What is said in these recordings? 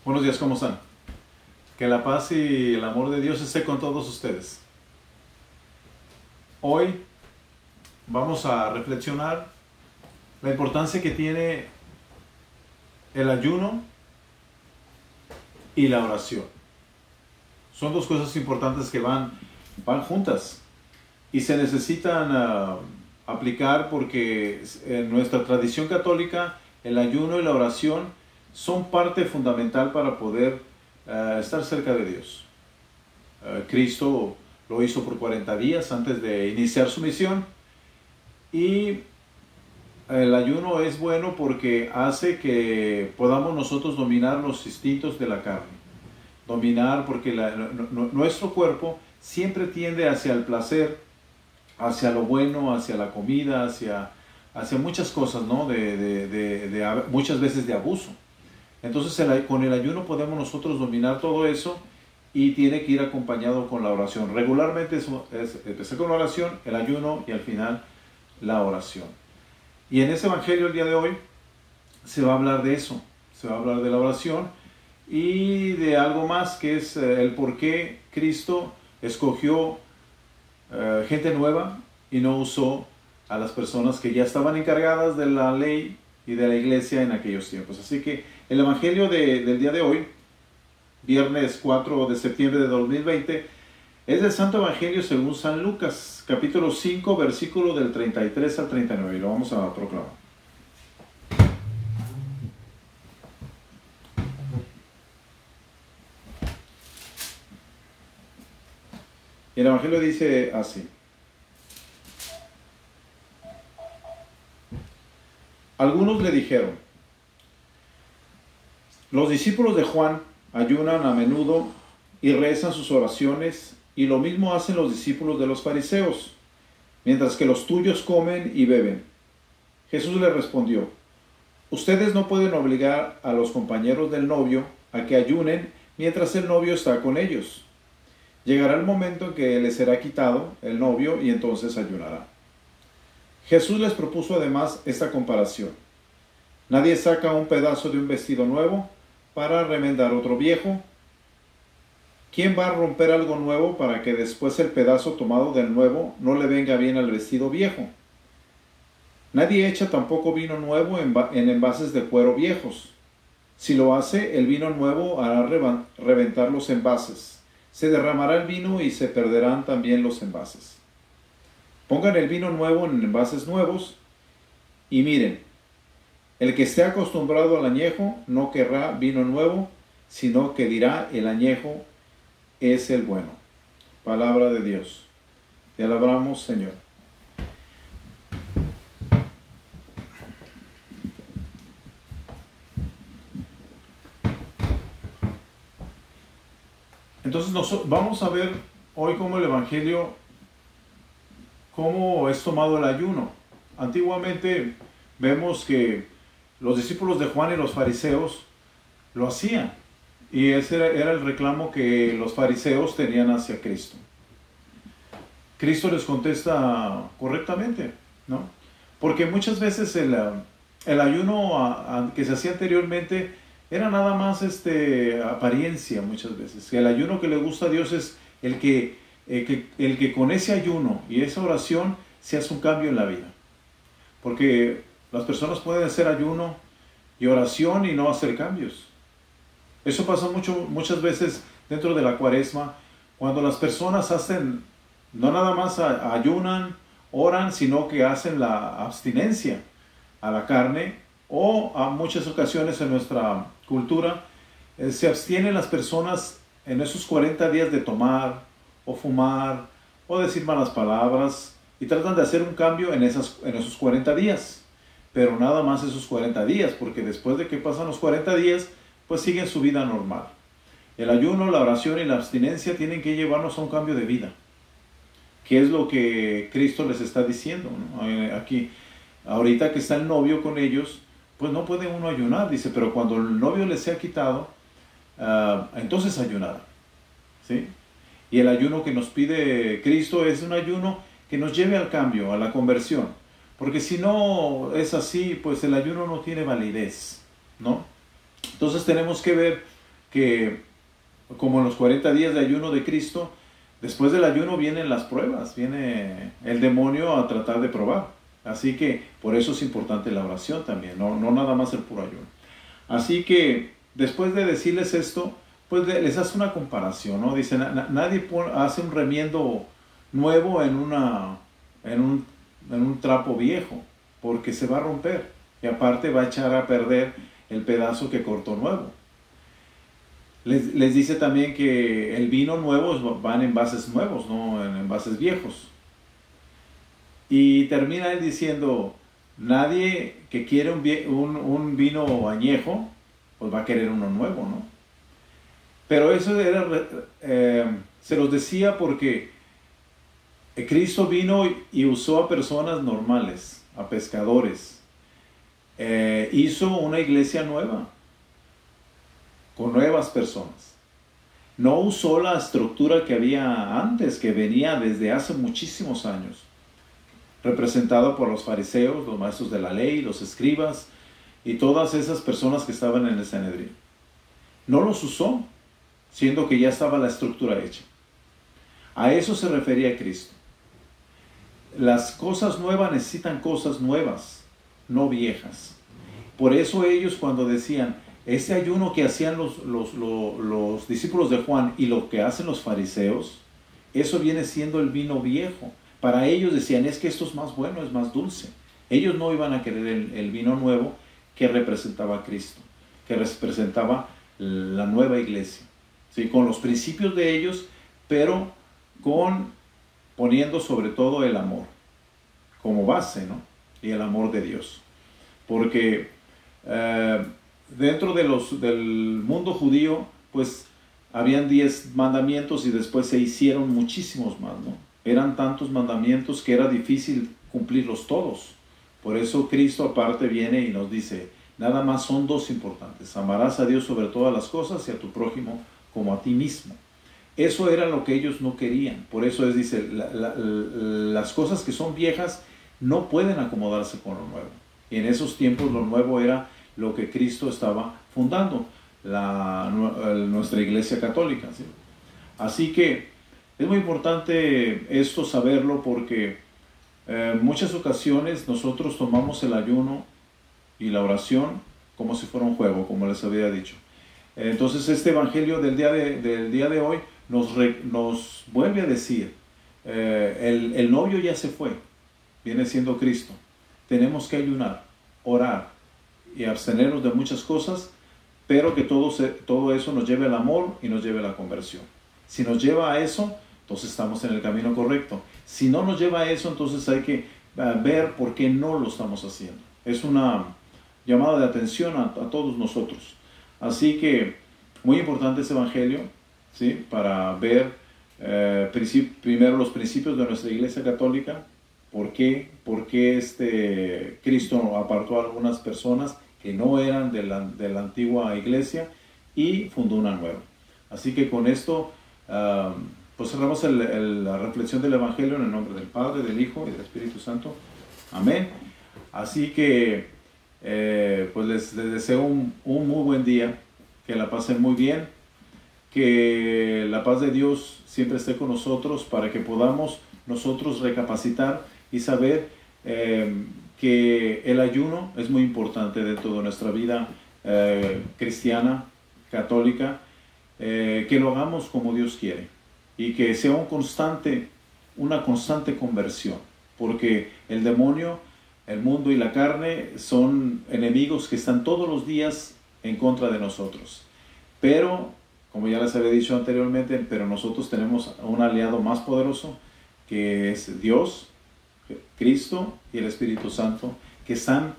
Buenos días, ¿cómo están? Que la paz y el amor de Dios esté con todos ustedes. Hoy vamos a reflexionar la importancia que tiene el ayuno y la oración. Son dos cosas importantes que van juntas y se necesitan aplicar porque en nuestra tradición católica el ayuno y la oración son parte fundamental para poder estar cerca de Dios. Cristo lo hizo por 40 días antes de iniciar su misión y el ayuno es bueno porque hace que podamos nosotros dominar los instintos de la carne. Dominar porque nuestro cuerpo siempre tiende hacia el placer, hacia lo bueno, hacia la comida, hacia muchas cosas, ¿no? Muchas veces de abuso. Entonces con el ayuno podemos nosotros dominar todo eso y tiene que ir acompañado con la oración. Regularmente empecé con la oración, el ayuno y al final la oración. Y en ese evangelio el día de hoy se va a hablar de eso, se va a hablar de la oración y de algo más que es el por qué Cristo escogió gente nueva y no usó a las personas que ya estaban encargadas de la ley y de la iglesia en aquellos tiempos. Así que el evangelio del día de hoy, viernes 4 de septiembre de 2020, es del Santo Evangelio según San Lucas, capítulo 5, versículo del 33 al 39, y lo vamos a proclamar. Y el Evangelio dice así: algunos le dijeron, los discípulos de Juan ayunan a menudo y rezan sus oraciones, y lo mismo hacen los discípulos de los fariseos, mientras que los tuyos comen y beben. Jesús le respondió, ustedes no pueden obligar a los compañeros del novio a que ayunen mientras el novio está con ellos. Llegará el momento en que les será quitado el novio y entonces ayunará. Jesús les propuso además esta comparación. Nadie saca un pedazo de un vestido nuevo para remendar otro viejo. ¿Quién va a romper algo nuevo para que después el pedazo tomado del nuevo no le venga bien al vestido viejo? Nadie echa tampoco vino nuevo en envases de cuero viejos. Si lo hace, el vino nuevo hará reventar los envases. Se derramará el vino y se perderán también los envases. Pongan el vino nuevo en envases nuevos y miren, el que esté acostumbrado al añejo no querrá vino nuevo, sino que dirá el añejo es el bueno. Palabra de Dios. Te alabamos, Señor. Entonces vamos a ver hoy cómo el Evangelio, cómo es tomado el ayuno. Antiguamente vemos que los discípulos de Juan y los fariseos lo hacían. Y ese era el reclamo que los fariseos tenían hacia Cristo. Cristo les contesta correctamente, ¿no? Porque muchas veces el ayuno que se hacía anteriormente era nada más apariencia muchas veces. El ayuno que le gusta a Dios es el que con ese ayuno y esa oración se hace un cambio en la vida. Porque las personas pueden hacer ayuno y oración y no hacer cambios. Eso pasa muchas veces dentro de la Cuaresma, cuando las personas no nada más ayunan, oran, sino que hacen la abstinencia a la carne, o a muchas ocasiones en nuestra cultura se abstienen las personas en esos 40 días de tomar o fumar o decir malas palabras y tratan de hacer un cambio en esos 40 días. Pero nada más esos 40 días, porque después de que pasan los 40 días, pues siguen su vida normal. El ayuno, la oración y la abstinencia tienen que llevarnos a un cambio de vida, que es lo que Cristo les está diciendo, ¿no? Aquí, ahorita que está el novio con ellos, pues no puede uno ayunar, dice, pero cuando el novio les sea quitado, entonces ayunará, ¿sí? Y el ayuno que nos pide Cristo es un ayuno que nos lleve al cambio, a la conversión, porque si no es así, pues el ayuno no tiene validez, ¿no? Entonces tenemos que ver que como en los 40 días de ayuno de Cristo, después del ayuno vienen las pruebas, viene el demonio a tratar de probar. Así que por eso es importante la oración también, no nada más el puro ayuno. Así que después de decirles esto, pues les hace una comparación, ¿no? Dice, nadie hace un remiendo nuevo en un trapo viejo, porque se va a romper. Y aparte va a echar a perder el pedazo que cortó nuevo. Les dice también que el vino nuevo va en envases nuevos, no en envases viejos. Y termina él diciendo, nadie que quiere un vino añejo, pues va a querer uno nuevo, ¿no? Pero eso se los decía porque Cristo vino y usó a personas normales, a pescadores. Hizo una iglesia nueva, con nuevas personas. No usó la estructura que había antes, que venía desde hace muchísimos años, representado por los fariseos, los maestros de la ley, los escribas y todas esas personas que estaban en el Sanedrín. No los usó, siendo que ya estaba la estructura hecha. A eso se refería Cristo. Las cosas nuevas necesitan cosas nuevas, no viejas. Por eso ellos cuando decían, ese ayuno que hacían los discípulos de Juan y lo que hacen los fariseos, eso viene siendo el vino viejo. Para ellos decían, es que esto es más bueno, es más dulce. Ellos no iban a querer el vino nuevo que representaba a Cristo, que representaba la nueva iglesia, ¿sí? Con los principios de ellos, pero poniendo sobre todo el amor como base, ¿no? Y el amor de Dios. Porque dentro del mundo judío, pues habían 10 mandamientos y después se hicieron muchísimos más, ¿no? Eran tantos mandamientos que era difícil cumplirlos todos. Por eso Cristo aparte viene y nos dice, nada más son 2 importantes. Amarás a Dios sobre todas las cosas y a tu prójimo como a ti mismo. Eso era lo que ellos no querían. Por eso dice, las cosas que son viejas no pueden acomodarse con lo nuevo. Y en esos tiempos lo nuevo era lo que Cristo estaba fundando, nuestra iglesia católica, ¿sí? Así que es muy importante esto saberlo porque en muchas ocasiones nosotros tomamos el ayuno y la oración como si fuera un juego, como les había dicho. Entonces este evangelio del día de hoy nos vuelve a decir, el novio ya se fue, viene siendo Cristo. Tenemos que ayunar, orar y abstenernos de muchas cosas, pero que todo eso nos lleve al amor y nos lleve a la conversión. Si nos lleva a eso, entonces estamos en el camino correcto. Si no nos lleva a eso, entonces hay que ver por qué no lo estamos haciendo. Es una llamada de atención a todos nosotros. Así que muy importante ese evangelio, ¿sí? Para ver primero los principios de nuestra iglesia católica. ¿Por qué Cristo apartó a algunas personas que no eran de la antigua iglesia y fundó una nueva? Así que con esto pues cerramos la reflexión del evangelio en el nombre del Padre, del Hijo y del Espíritu Santo. Amén. Así que pues les deseo un muy buen día, que la pasen muy bien, que la paz de Dios siempre esté con nosotros para que podamos nosotros recapacitar y saber que el ayuno es muy importante dentro de nuestra vida cristiana, católica, que lo hagamos como Dios quiere y que sea una constante conversión, porque el demonio, el mundo y la carne son enemigos que están todos los días en contra de nosotros. Pero, como ya les había dicho anteriormente, pero nosotros tenemos un aliado más poderoso, que es Dios, Cristo y el Espíritu Santo, que están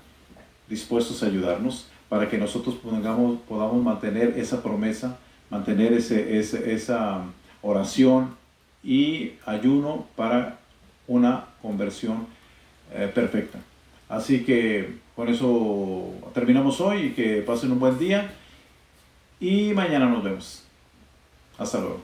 dispuestos a ayudarnos para que nosotros podamos mantener esa promesa, mantener esa oración y ayuno para una conversión perfecta. Así que con eso terminamos hoy y que pasen un buen día y mañana nos vemos. Hasta luego.